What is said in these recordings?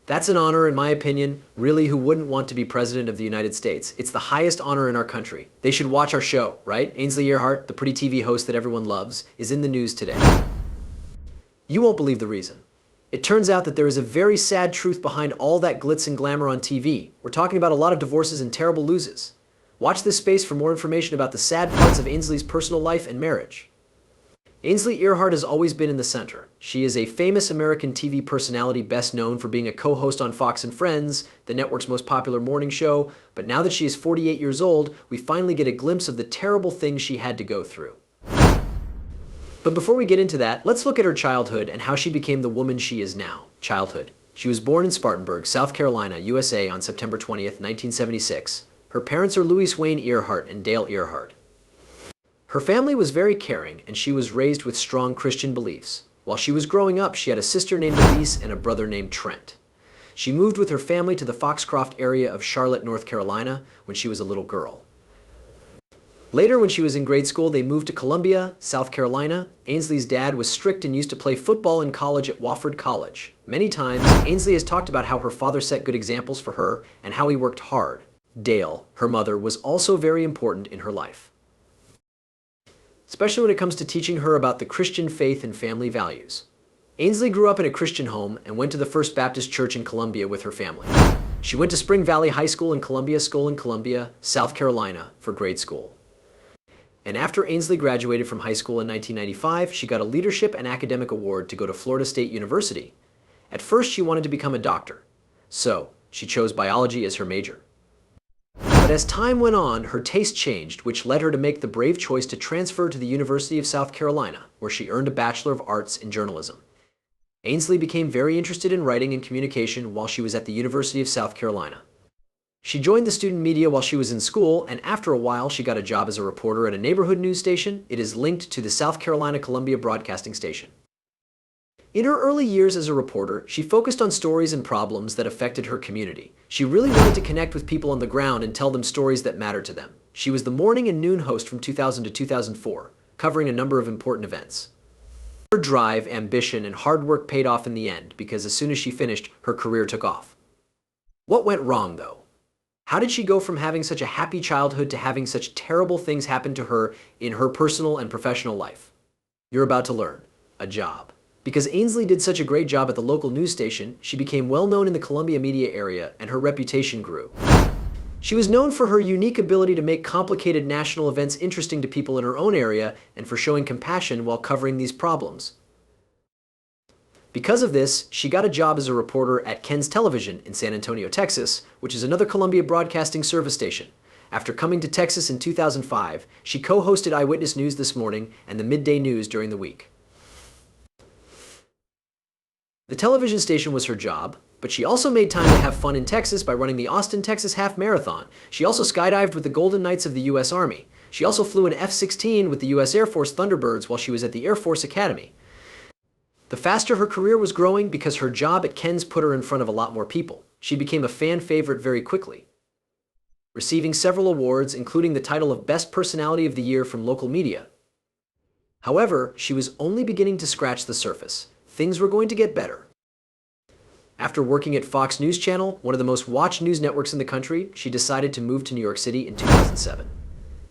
That's an honor, in my opinion. Really, who wouldn't want to be President of the United States? It's the highest honor in our country. They should watch our show, right? Ainsley Earhardt, the pretty TV host that everyone loves, is in the news today. You won't believe the reason. It turns out that there is a very sad truth behind all that glitz and glamour on TV. We're talking about a lot of divorces and terrible loses. Watch this space for more information about the sad parts of Ainsley's personal life and marriage. Ainsley Earhardt has always been in the center. She is a famous American TV personality best known for being a co-host on Fox and Friends, the network's most popular morning show, but now that she is 48 years old, we finally get a glimpse of the terrible things she had to go through. But before we get into that, let's look at her childhood and how she became the woman she is now. Childhood. She was born in Spartanburg, South Carolina, USA on September 20th, 1976. Her parents are Louis Wayne Earhart and Dale Earhart. Her family was very caring, and she was raised with strong Christian beliefs. While she was growing up, she had a sister named Elise and a brother named Trent. She moved with her family to the Foxcroft area of Charlotte, North Carolina, when she was a little girl. Later, when she was in grade school, they moved to Columbia, South Carolina. Ainsley's dad was strict and used to play football in college at Wofford College. Many times, Ainsley has talked about how her father set good examples for her and how he worked hard. Dale, her mother, was also very important in her life, especially when it comes to teaching her about the Christian faith and family values. Ainsley grew up in a Christian home and went to the First Baptist Church in Columbia with her family. She went to Spring Valley High School in Columbia, South Carolina, for grade school. And after Ainsley graduated from high school in 1995, she got a leadership and academic award to go to Florida State University. At first, she wanted to become a doctor, so she chose biology as her major. But as time went on, her taste changed, which led her to make the brave choice to transfer to the University of South Carolina, where she earned a Bachelor of Arts in Journalism. Ainsley became very interested in writing and communication while she was at the University of South Carolina. She joined the student media while she was in school, and after a while she got a job as a reporter at a neighborhood news station. It is linked to the South Carolina Columbia Broadcasting Station. In her early years as a reporter, she focused on stories and problems that affected her community. She really wanted to connect with people on the ground and tell them stories that mattered to them. She was the morning and noon host from 2000 to 2004, covering a number of important events. Her drive, ambition, and hard work paid off in the end because as soon as she finished, her career took off. What went wrong, though? How did she go from having such a happy childhood to having such terrible things happen to her in her personal and professional life? You're about to learn. A job. Because Ainsley did such a great job at the local news station, she became well known in the Columbia media area and her reputation grew. She was known for her unique ability to make complicated national events interesting to people in her own area and for showing compassion while covering these problems. Because of this, she got a job as a reporter at Ken's Television in San Antonio, Texas, which is another Columbia Broadcasting service station. After coming to Texas in 2005, she co-hosted Eyewitness News This Morning and the Midday News during the week. The television station was her job, but she also made time to have fun in Texas by running the Austin, Texas Half Marathon. She also skydived with the Golden Knights of the U.S. Army. She also flew an F-16 with the U.S. Air Force Thunderbirds while she was at the Air Force Academy. The faster her career was growing because her job at Ken's put her in front of a lot more people. She became a fan favorite very quickly, receiving several awards, including the title of Best Personality of the Year from local media. However, she was only beginning to scratch the surface. Things were going to get better. After working at Fox News Channel, one of the most watched news networks in the country, she decided to move to New York City in 2007.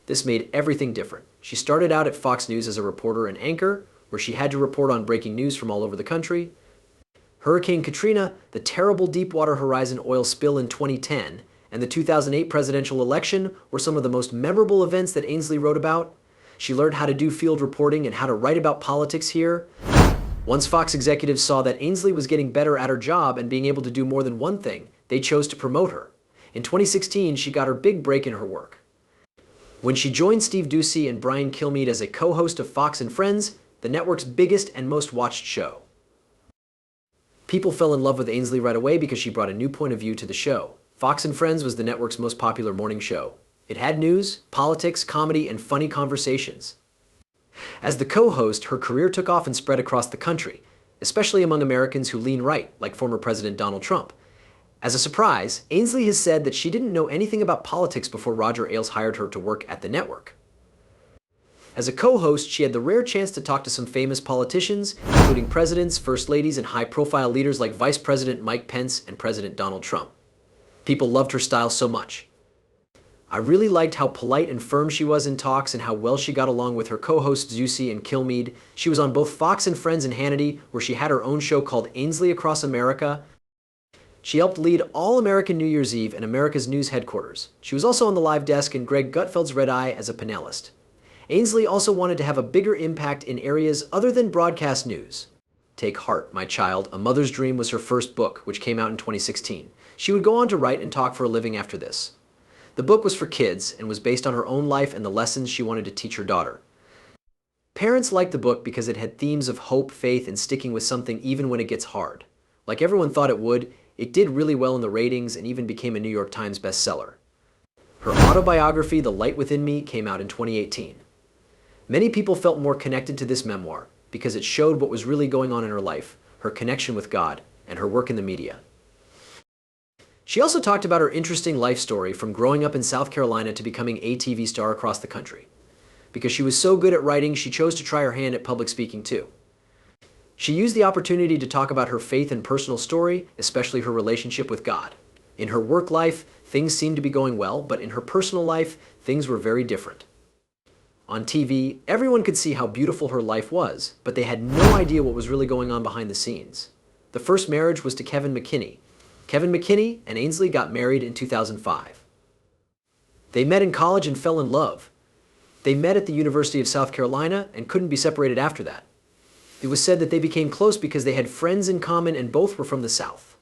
This made everything different. She started out at Fox News as a reporter and anchor, where she had to report on breaking news from all over the country. Hurricane Katrina, the terrible Deepwater Horizon oil spill in 2010, and the 2008 presidential election were some of the most memorable events that Ainsley wrote about. She learned how to do field reporting and how to write about politics here. Once Fox executives saw that Ainsley was getting better at her job and being able to do more than one thing, they chose to promote her. In 2016, she got her big break in her work when she joined Steve Doocy and Brian Kilmeade as a co-host of Fox and Friends, the network's biggest and most watched show. People fell in love with Ainsley right away because she brought a new point of view to the show. Fox and Friends was the network's most popular morning show. It had news, politics, comedy, and funny conversations. As the co-host, her career took off and spread across the country, especially among Americans who lean right, like former President Donald Trump. As a surprise, Ainsley has said that she didn't know anything about politics before Roger Ailes hired her to work at the network. As a co-host, she had the rare chance to talk to some famous politicians, including presidents, first ladies, and high-profile leaders like Vice President Mike Pence and President Donald Trump. People loved her style so much. I really liked how polite and firm she was in talks and how well she got along with her co-hosts Zusi and Kilmeade. She was on both Fox and Friends and Hannity, where she had her own show called Ainsley Across America. She helped lead All American New Year's Eve and America's News headquarters. She was also on the live desk in Greg Gutfeld's Red Eye as a panelist. Ainsley also wanted to have a bigger impact in areas other than broadcast news. Take Heart, My Child, A Mother's Dream was her first book, which came out in 2016. She would go on to write and talk for a living after this. The book was for kids and was based on her own life and the lessons she wanted to teach her daughter. Parents liked the book because it had themes of hope, faith, and sticking with something even when it gets hard. Like everyone thought it would, it did really well in the ratings and even became a New York Times bestseller. Her autobiography, The Light Within Me, came out in 2018. Many people felt more connected to this memoir because it showed what was really going on in her life, her connection with God, and her work in the media. She also talked about her interesting life story from growing up in South Carolina to becoming a TV star across the country. Because she was so good at writing, she chose to try her hand at public speaking too. She used the opportunity to talk about her faith and personal story, especially her relationship with God. In her work life, things seemed to be going well, but in her personal life, things were very different. On TV, everyone could see how beautiful her life was, but they had no idea what was really going on behind the scenes. The first marriage was to Kevin McKinney. Kevin McKinney and Ainsley got married in 2005. They met in college and fell in love. They met at the University of South Carolina and couldn't be separated after that. It was said that they became close because they had friends in common and both were from the South.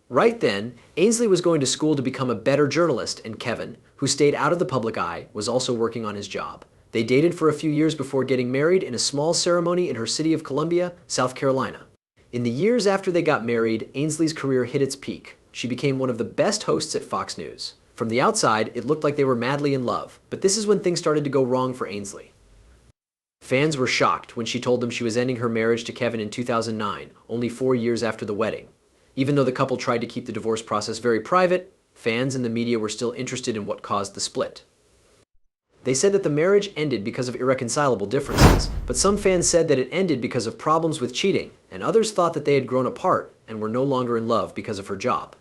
Right then, Ainsley was going to school to become a better journalist, and Kevin, who stayed out of the public eye, was also working on his job. They dated for a few years before getting married in a small ceremony in her city of Columbia, South Carolina. In the years after they got married, Ainsley's career hit its peak. She became one of the best hosts at Fox News. From the outside, it looked like they were madly in love, but this is when things started to go wrong for Ainsley. Fans were shocked when she told them she was ending her marriage to Kevin in 2009, only 4 years after the wedding. Even though the couple tried to keep the divorce process very private, fans and the media were still interested in what caused the split. They said that the marriage ended because of irreconcilable differences, but some fans said that it ended because of problems with cheating, and others thought that they had grown apart and were no longer in love because of her job.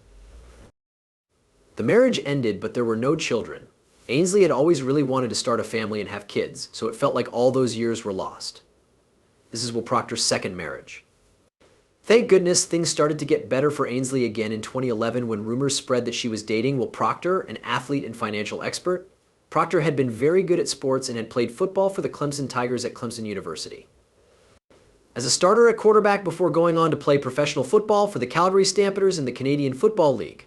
The marriage ended, but there were no children. Ainsley had always really wanted to start a family and have kids, so it felt like all those years were lost. This is Will Proctor's second marriage. Thank goodness things started to get better for Ainsley again in 2011 when rumors spread that she was dating Will Proctor, an athlete and financial expert. Proctor had been very good at sports and had played football for the Clemson Tigers at Clemson University. As a starter at quarterback before going on to play professional football for the Calgary Stampeders in the Canadian Football League.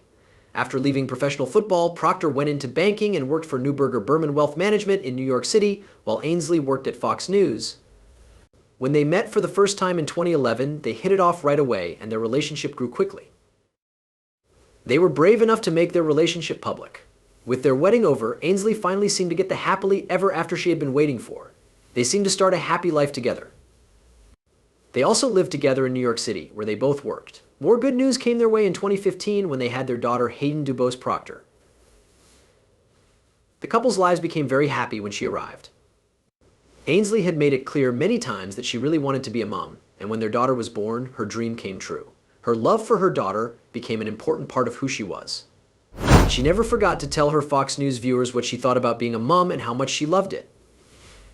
After leaving professional football, Proctor went into banking and worked for Neuberger Berman Wealth Management in New York City, while Ainsley worked at Fox News. When they met for the first time in 2011, they hit it off right away, and their relationship grew quickly. They were brave enough to make their relationship public. With their wedding over, Ainsley finally seemed to get the happily ever after she had been waiting for. They seemed to start a happy life together. They also lived together in New York City, where they both worked. More good news came their way in 2015 when they had their daughter Hayden Dubose Proctor. The couple's lives became very happy when she arrived. Ainsley had made it clear many times that she really wanted to be a mom, and when their daughter was born, her dream came true. Her love for her daughter became an important part of who she was. She never forgot to tell her Fox News viewers what she thought about being a mom and how much she loved it.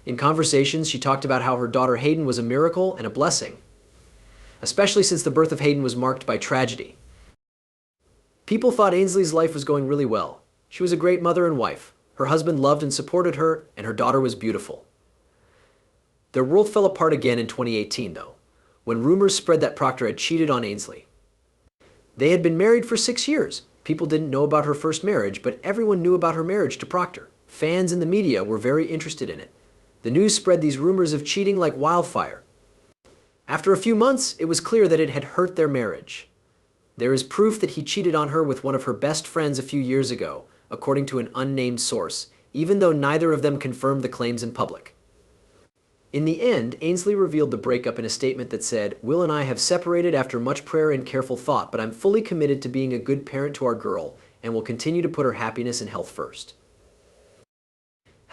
In conversations, she talked about how her daughter Hayden was a miracle and a blessing, especially since the birth of Hayden was marked by tragedy. People thought Ainsley's life was going really well. She was a great mother and wife. Her husband loved and supported her, and her daughter was beautiful. Their world fell apart again in 2018, though, when rumors spread that Proctor had cheated on Ainsley. They had been married for 6 years. People didn't know about her first marriage, but everyone knew about her marriage to Proctor. Fans and the media were very interested in it. The news spread these rumors of cheating like wildfire. After a few months, it was clear that it had hurt their marriage. There is proof that he cheated on her with one of her best friends a few years ago, according to an unnamed source, even though neither of them confirmed the claims in public. In the end, Ainsley revealed the breakup in a statement that said, "Will and I have separated after much prayer and careful thought, but I'm fully committed to being a good parent to our girl and will continue to put her happiness and health first."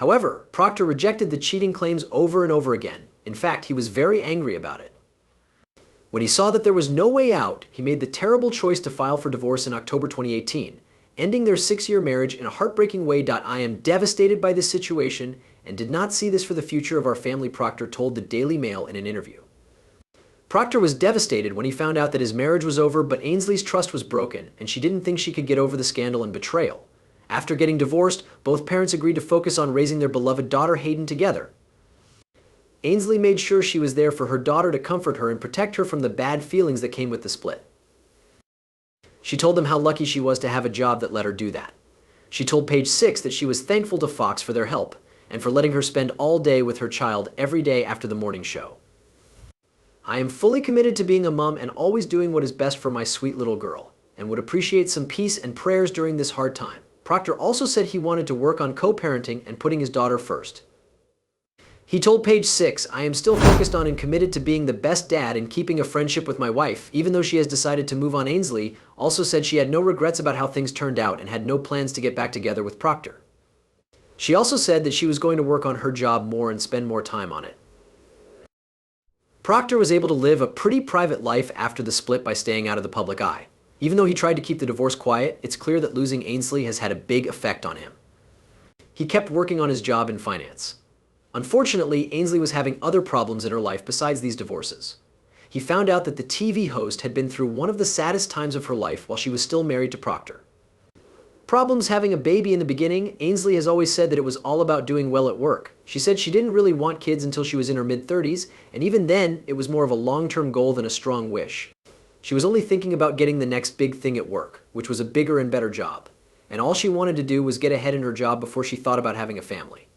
However, Proctor rejected the cheating claims over and over again. In fact, he was very angry about it. When he saw that there was no way out, he made the terrible choice to file for divorce in October 2018, ending their 6-year marriage in a heartbreaking way. I am devastated by this situation and did not see this for the future of our family, Proctor told the Daily Mail in an interview. Proctor was devastated when he found out that his marriage was over, but Ainsley's trust was broken, and she didn't think she could get over the scandal and betrayal. After getting divorced, both parents agreed to focus on raising their beloved daughter Hayden together. Ainsley made sure she was there for her daughter to comfort her and protect her from the bad feelings that came with the split. She told them how lucky she was to have a job that let her do that. She told Page Six that she was thankful to Fox for their help and for letting her spend all day with her child every day after the morning show. I am fully committed to being a mom and always doing what is best for my sweet little girl, and would appreciate some peace and prayers during this hard time. Proctor also said he wanted to work on co-parenting and putting his daughter first. He told Page Six, I am still focused on and committed to being the best dad and keeping a friendship with my wife, even though she has decided to move on. Ainsley also said she had no regrets about how things turned out and had no plans to get back together with Proctor. She also said that she was going to work on her job more and spend more time on it. Proctor was able to live a pretty private life after the split by staying out of the public eye. Even though he tried to keep the divorce quiet, it's clear that losing Ainsley has had a big effect on him. He kept working on his job in finance. Unfortunately, Ainsley was having other problems in her life besides these divorces. He found out that the TV host had been through one of the saddest times of her life while she was still married to Proctor. Problems having a baby in the beginning, Ainsley has always said that it was all about doing well at work. She said she didn't really want kids until she was in her mid-30s, and even then, it was more of a long-term goal than a strong wish. She was only thinking about getting the next big thing at work, which was a bigger and better job. And all she wanted to do was get ahead in her job before she thought about having a family.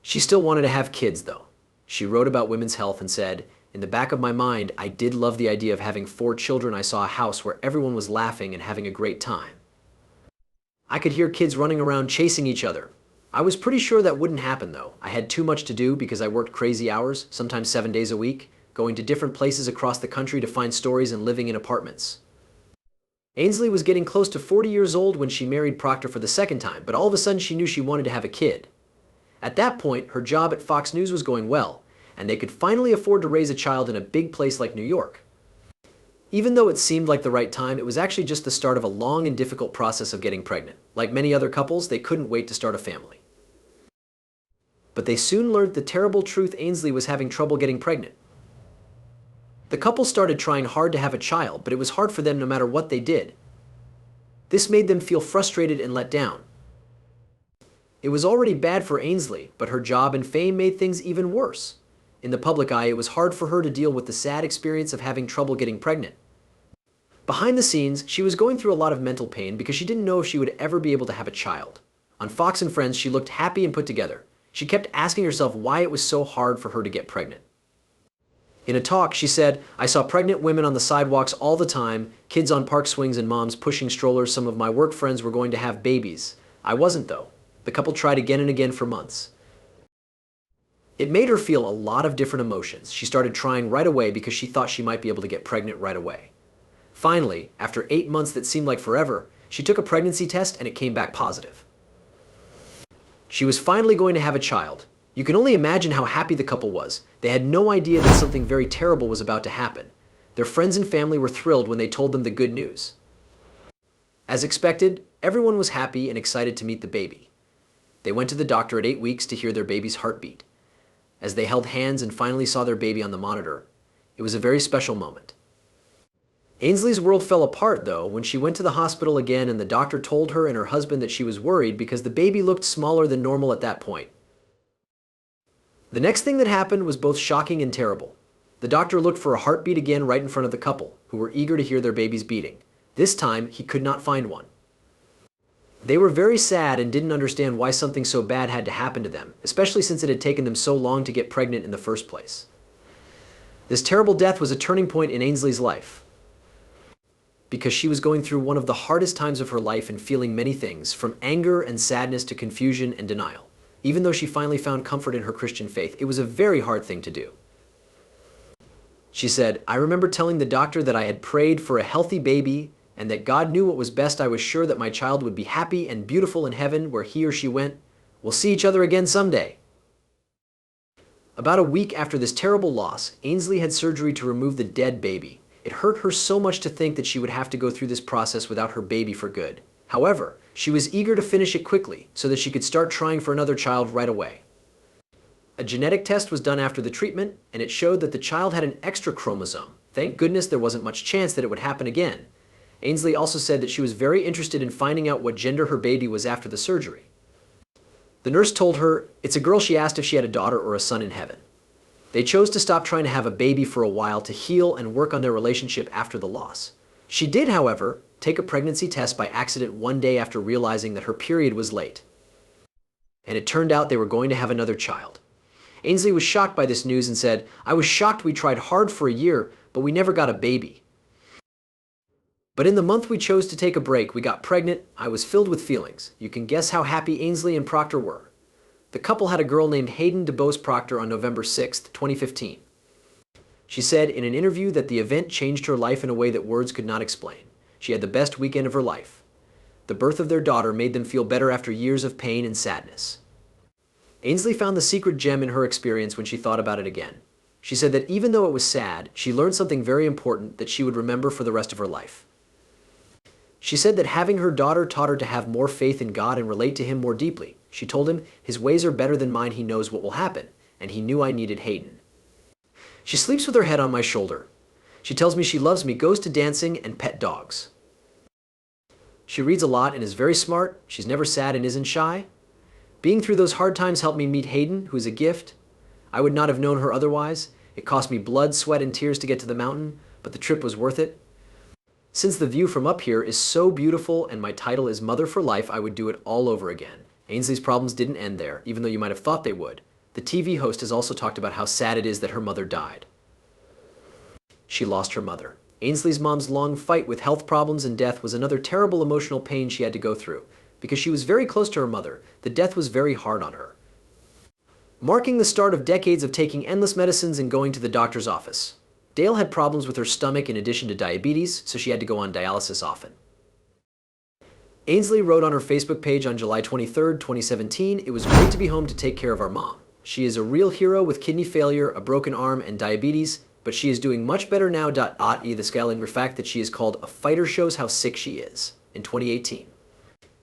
She still wanted to have kids, though. She wrote about women's health and said, in the back of my mind, I did love the idea of having 4 children. I saw a house where everyone was laughing and having a great time. I could hear kids running around chasing each other. I was pretty sure that wouldn't happen, though. I had too much to do because I worked crazy hours, sometimes 7 days a week, going to different places across the country to find stories and living in apartments. Ainsley was getting close to 40 years old when she married Proctor for the second time, but all of a sudden she knew she wanted to have a kid. At that point, her job at Fox News was going well, and they could finally afford to raise a child in a big place like New York. Even though it seemed like the right time, it was actually just the start of a long and difficult process of getting pregnant. Like many other couples, they couldn't wait to start a family. But they soon learned the terrible truth: Ainsley was having trouble getting pregnant. The couple started trying hard to have a child, but it was hard for them no matter what they did. This made them feel frustrated and let down. It was already bad for Ainsley, but her job and fame made things even worse. In the public eye, it was hard for her to deal with the sad experience of having trouble getting pregnant. Behind the scenes, she was going through a lot of mental pain because she didn't know if she would ever be able to have a child. On Fox and Friends, she looked happy and put together. She kept asking herself why it was so hard for her to get pregnant. In a talk, she said, I saw pregnant women on the sidewalks all the time, kids on park swings and moms pushing strollers. Some of my work friends were going to have babies. I wasn't, though. The couple tried again and again for months. It made her feel a lot of different emotions. She started trying right away because she thought she might be able to get pregnant right away. Finally, after 8 months that seemed like forever, she took a pregnancy test and it came back positive. She was finally going to have a child. You can only imagine how happy the couple was. They had no idea that something very terrible was about to happen. Their friends and family were thrilled when they told them the good news. As expected, everyone was happy and excited to meet the baby. They went to the doctor at 8 weeks to hear their baby's heartbeat. As they held hands and finally saw their baby on the monitor, it was a very special moment. Ainsley's world fell apart, though, when she went to the hospital again and the doctor told her and her husband that she was worried because the baby looked smaller than normal at that point. The next thing that happened was both shocking and terrible. The doctor looked for a heartbeat again right in front of the couple, who were eager to hear their baby's beating. This time, he could not find one. They were very sad and didn't understand why something so bad had to happen to them, especially since it had taken them so long to get pregnant in the first place. This terrible death was a turning point in Ainsley's life, because she was going through one of the hardest times of her life and feeling many things, from anger and sadness to confusion and denial. Even though she finally found comfort in her Christian faith, it was a very hard thing to do. She said, I remember telling the doctor that I had prayed for a healthy baby and that God knew what was best. I was sure that my child would be happy and beautiful in heaven where he or she went, We'll see each other again someday. About a week after this terrible loss, Ainsley had surgery to remove the dead baby. It hurt her so much to think that she would have to go through this process without her baby for good. However, she was eager to finish it quickly so that she could start trying for another child right away. A genetic test was done after the treatment, and it showed that the child had an extra chromosome. Thank goodness there wasn't much chance that it would happen again. Ainsley also said that she was very interested in finding out what gender her baby was after the surgery. The nurse told her it's a girl. She asked if she had a daughter or a son in heaven. They chose to stop trying to have a baby for a while to heal and work on their relationship after the loss. She did, however, take a pregnancy test by accident one day after realizing that her period was late. And it turned out they were going to have another child. Ainsley was shocked by this news and said, "I was shocked. We tried hard for a year, but we never got a baby. But in the month we chose to take a break, we got pregnant. I was filled with feelings." You can guess how happy Ainsley and Proctor were. The couple had a girl named Hayden DeBose Proctor on November 6, 2015. She said in an interview that the event changed her life in a way that words could not explain. She had the best weekend of her life. The birth of their daughter made them feel better after years of pain and sadness. Ainsley found the secret gem in her experience when she thought about it again. She said that even though it was sad, she learned something very important that she would remember for the rest of her life. She said that having her daughter taught her to have more faith in God and relate to Him more deeply. She told him, "His ways are better than mine. He knows what will happen." And he knew I needed Hayden. She sleeps with her head on my shoulder. She tells me she loves me, goes to dancing, and pet dogs. She reads a lot and is very smart. She's never sad and isn't shy. Being through those hard times helped me meet Hayden, who is a gift. I would not have known her otherwise. It cost me blood, sweat, and tears to get to the mountain, but the trip was worth it. Since the view from up here is so beautiful and my title is Mother for Life, I would do it all over again. Ainsley's problems didn't end there, even though you might have thought they would. The TV host has also talked about how sad it is that her mother died. She lost her mother. Ainsley's mom's long fight with health problems and death was another terrible emotional pain she had to go through. Because she was very close to her mother, the death was very hard on her, marking the start of decades of taking endless medicines and going to the doctor's office. Dale had problems with her stomach in addition to diabetes, so she had to go on dialysis often. Ainsley wrote on her Facebook page on July 23, 2017, "It was great to be home to take care of our mom. She is a real hero with kidney failure, a broken arm, and diabetes, but she is doing much better now. The scaling fact that she is called a fighter shows how sick she is." In 2018.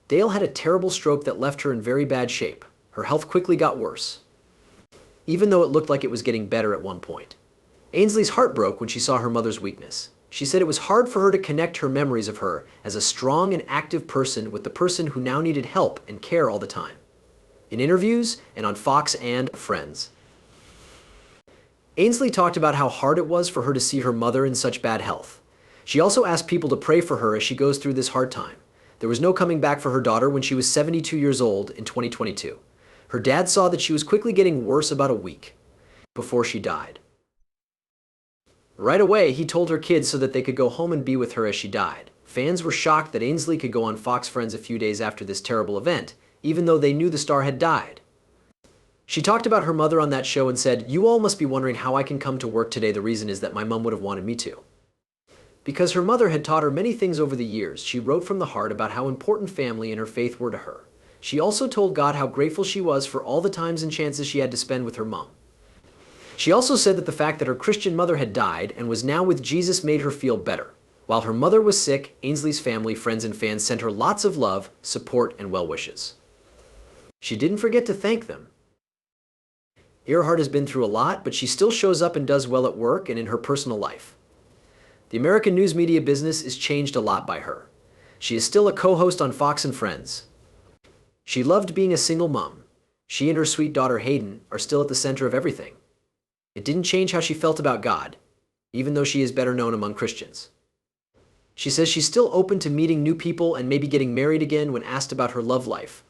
Dale had a terrible stroke that left her in very bad shape. Her health quickly got worse, even though it looked like it was getting better at one point. Ainsley's heart broke when she saw her mother's weakness. She said it was hard for her to connect her memories of her as a strong and active person with the person who now needed help and care all the time. In interviews and on Fox and Friends. Ainsley talked about how hard it was for her to see her mother in such bad health. She also asked people to pray for her as she goes through this hard time. There was no coming back for her daughter when she was 72 years old in 2022. Her dad saw that she was quickly getting worse about a week before she died. Right away, he told her kids so that they could go home and be with her as she died. Fans were shocked that Ainsley could go on Fox Friends a few days after this terrible event, even though they knew the star had died. She talked about her mother on that show and said, "You all must be wondering how I can come to work today. The reason is that my mom would have wanted me to." Because her mother had taught her many things over the years, she wrote from the heart about how important family and her faith were to her. She also told God how grateful she was for all the times and chances she had to spend with her mom. She also said that the fact that her Christian mother had died and was now with Jesus made her feel better. While her mother was sick, Ainsley's family, friends, and fans sent her lots of love, support, and well wishes. She didn't forget to thank them. Earhardt has been through a lot, but she still shows up and does well at work and in her personal life. The American news media business is changed a lot by her. She is still a co-host on Fox and Friends. She loved being a single mom. She and her sweet daughter Hayden are still at the center of everything. It didn't change how she felt about God, even though she is better known among Christians. She says she's still open to meeting new people and maybe getting married again when asked about her love life.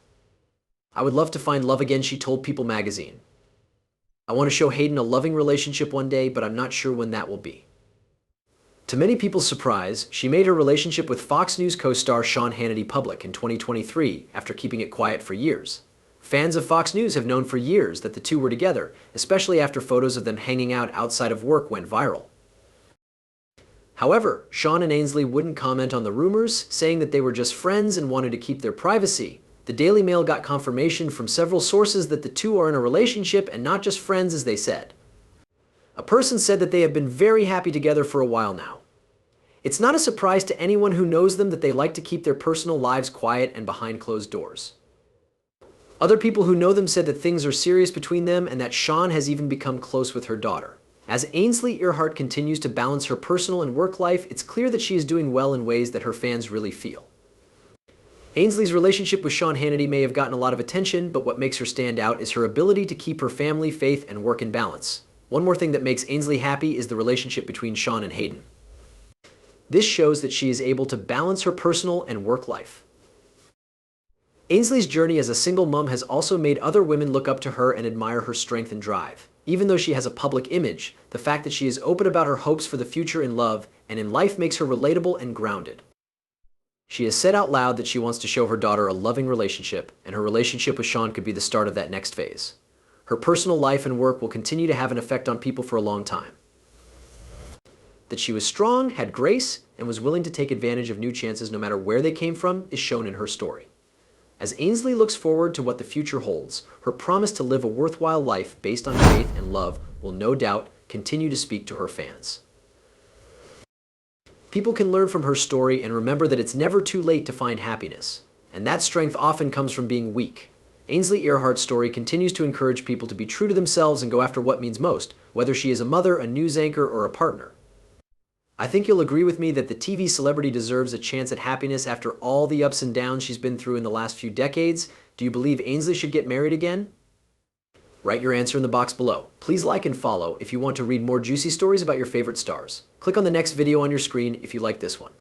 "I would love to find love again," she told People magazine. "I want to show Hayden a loving relationship one day, but I'm not sure when that will be." To many people's surprise, she made her relationship with Fox News co-star Sean Hannity public in 2023 after keeping it quiet for years. Fans of Fox News have known for years that the two were together, especially after photos of them hanging out outside of work went viral. However, Sean and Ainsley wouldn't comment on the rumors, saying that they were just friends and wanted to keep their privacy. The Daily Mail got confirmation from several sources that the two are in a relationship and not just friends as they said. A person said that they have been very happy together for a while now. It's not a surprise to anyone who knows them that they like to keep their personal lives quiet and behind closed doors. Other people who know them said that things are serious between them and that Sean has even become close with her daughter. As Ainsley Earhardt continues to balance her personal and work life, it's clear that she is doing well in ways that her fans really feel. Ainsley's relationship with Sean Hannity may have gotten a lot of attention, but what makes her stand out is her ability to keep her family, faith, and work in balance. One more thing that makes Ainsley happy is the relationship between Sean and Hayden. This shows that she is able to balance her personal and work life. Ainsley's journey as a single mom has also made other women look up to her and admire her strength and drive. Even though she has a public image, the fact that she is open about her hopes for the future in love and in life makes her relatable and grounded. She has said out loud that she wants to show her daughter a loving relationship, and her relationship with Sean could be the start of that next phase. Her personal life and work will continue to have an effect on people for a long time. That she was strong, had grace, and was willing to take advantage of new chances no matter where they came from is shown in her story. As Ainsley looks forward to what the future holds, her promise to live a worthwhile life based on faith and love will no doubt continue to speak to her fans. People can learn from her story and remember that it's never too late to find happiness. And that strength often comes from being weak. Ainsley Earhardt's story continues to encourage people to be true to themselves and go after what means most, whether she is a mother, a news anchor, or a partner. I think you'll agree with me that the TV celebrity deserves a chance at happiness after all the ups and downs she's been through in the last few decades. Do you believe Ainsley should get married again? Write your answer in the box below. Please like and follow if you want to read more juicy stories about your favorite stars. Click on the next video on your screen if you like this one.